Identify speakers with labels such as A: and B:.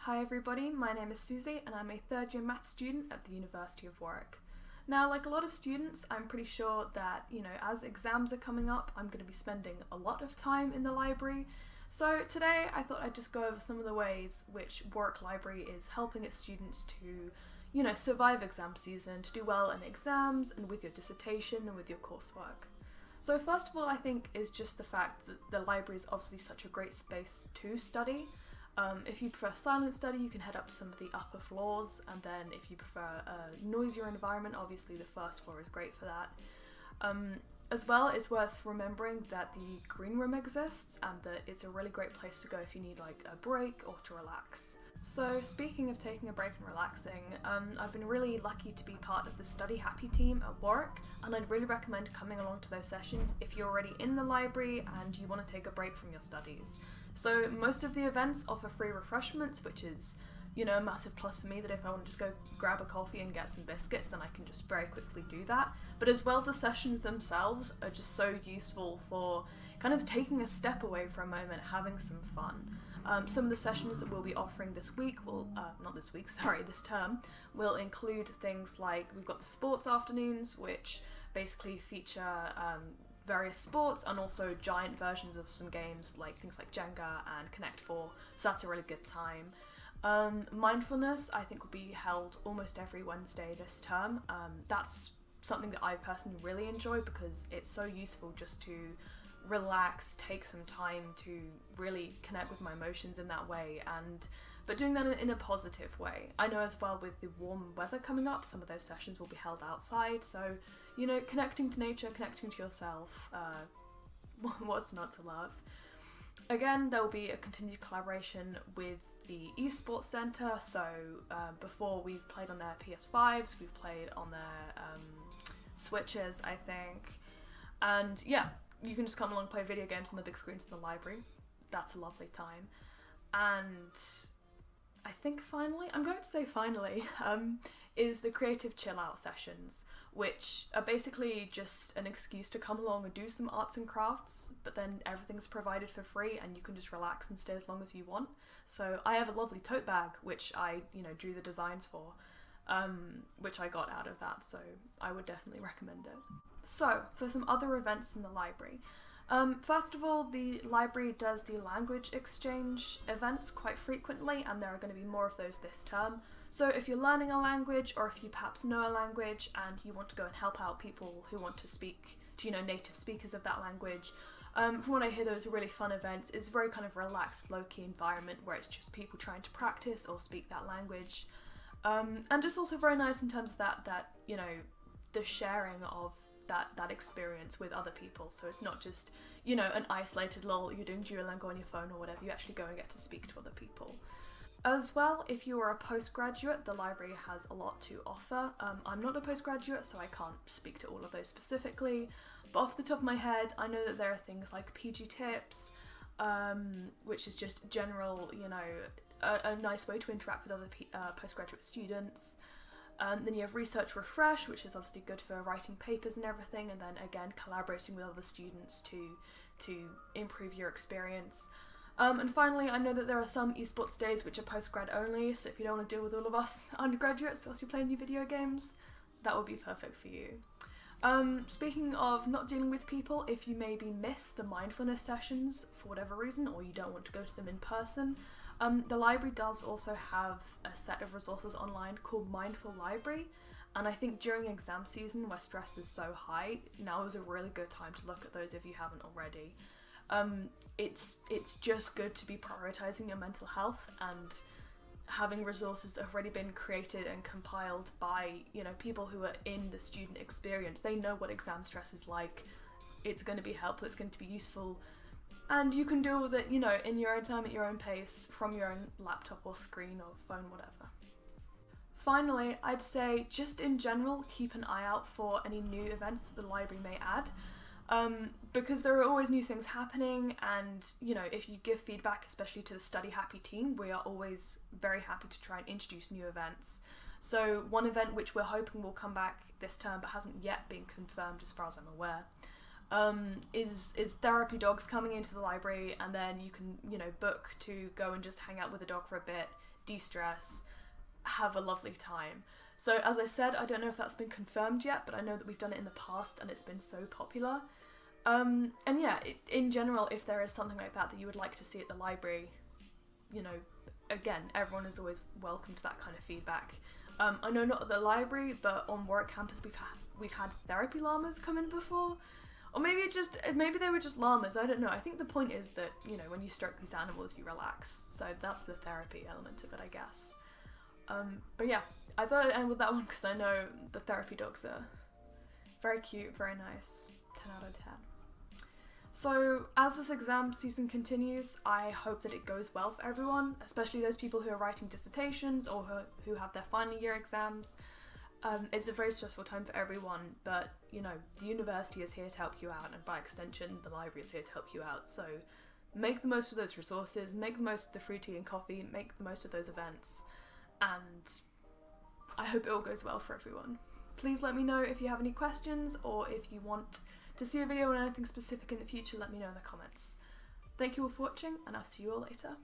A: Hi everybody, my name is Susie and I'm a third year maths student at the University of Warwick. Now, like a lot of students, I'm pretty sure that, as exams are coming up, I'm going to be spending a lot of time in the library. So today I thought I'd just go over some of the ways which Warwick Library is helping its students to, survive exam season, to do well in exams and with your dissertation and with your coursework. So first of all, I think is just the fact that the library is obviously such a great space to study. If you prefer silent study, you can head up to some of the upper floors, and then if you prefer a noisier environment, obviously the first floor is great for that. As well, it's worth remembering that the green room exists and that it's a really great place to go if you need like a break or to relax. So speaking of taking a break and relaxing, I've been really lucky to be part of the Study Happy team at Warwick, and I'd really recommend coming along to those sessions if you're already in the library and you want to take a break from your studies. So most of the events offer free refreshments, which is, a massive plus for me, that if I want to just go grab a coffee and get some biscuits, then I can just very quickly do that. But as well, the sessions themselves are just so useful for kind of taking a step away for a moment, having some fun. Some of the sessions that we'll be offering this term, will include things like, we've got the sports afternoons, which basically feature various sports and also giant versions of some games like things like Jenga and Connect 4, so that's a really good time. Mindfulness, I think, will be held almost every Wednesday this term. That's something that I personally really enjoy because it's so useful just to relax, take some time to really connect with my emotions in that way, but doing that in a positive way. I know as well with the warm weather coming up, some of those sessions will be held outside, so connecting to nature, connecting to yourself, what's not to love. Again, there will be a continued collaboration with the esports centre, so before we've played on their PS5s, we've played on their Switches, I think, and yeah, you can just come along and play video games on the big screens in the library. That's a lovely time. And I think finally, is the creative chill out sessions, which are basically just an excuse to come along and do some arts and crafts, but then everything's provided for free and you can just relax and stay as long as you want. So I have a lovely tote bag, which I, drew the designs for, which I got out of that, so I would definitely recommend it. So, for some other events in the library. First of all, the library does the language exchange events quite frequently, and there are going to be more of those this term. So if you're learning a language, or if you perhaps know a language and you want to go and help out people who want to speak to, native speakers of that language, from what I hear, those are really fun events. It's a very kind of relaxed, low-key environment where it's just people trying to practice or speak that language. And just also very nice in terms of that the sharing of that experience with other people, so it's not just an isolated you're doing Duolingo on your phone or whatever. You actually go and get to speak to other people. As well, if you are a postgraduate, the library has a lot to offer. I'm not a postgraduate, so I can't speak to all of those specifically, but off the top of my head, I know that there are things like PG Tips, which is just general, a nice way to interact with other postgraduate students. Then you have Research Refresh, which is obviously good for writing papers and everything, and then again collaborating with other students to improve your experience. And finally, I know that there are some esports days which are postgrad only, so if you don't want to deal with all of us undergraduates whilst you're playing new video games, that would be perfect for you. Speaking of not dealing with people, if you maybe miss the mindfulness sessions for whatever reason, or you don't want to go to them in person, the library does also have a set of resources online called Mindful Library, and I think during exam season where stress is so high, now is a really good time to look at those if you haven't already. It's just good to be prioritising your mental health and having resources that have already been created and compiled by, people who are in the student experience. They know what exam stress is like. It's going to be helpful, it's going to be useful, and you can deal with it, in your own time, at your own pace, from your own laptop or screen or phone, whatever. Finally, I'd say just in general, keep an eye out for any new events that the library may add, because there are always new things happening, and, if you give feedback, especially to the Study Happy team, we are always very happy to try and introduce new events. So one event which we're hoping will come back this term but hasn't yet been confirmed as far as I'm aware, is therapy dogs coming into the library, and then you can, book to go and just hang out with the dog for a bit, de-stress, have a lovely time. So as I said, I don't know if that's been confirmed yet, but I know that we've done it in the past and it's been so popular. And yeah, in general, if there is something like that you would like to see at the library, you know, again, everyone is always welcome to that kind of feedback. I know not at the library, but on Warwick campus we've had therapy llamas come in before. Or maybe they were just llamas, I don't know. I think the point is that, you know, when you stroke these animals, you relax. So that's the therapy element of it, I guess. But yeah, I thought I'd end with that one because I know the therapy dogs are very cute, very nice. 10 out of 10. So as this exam season continues, I hope that it goes well for everyone, especially those people who are writing dissertations or who have their final year exams. It's a very stressful time for everyone, but you know, the university is here to help you out, and by extension, the library is here to help you out. So make the most of those resources, make the most of the free tea and coffee, make the most of those events, and I hope it all goes well for everyone. Please let me know if you have any questions, or if you want to see a video on anything specific in the future, let me know in the comments. Thank you all for watching, and I'll see you all later.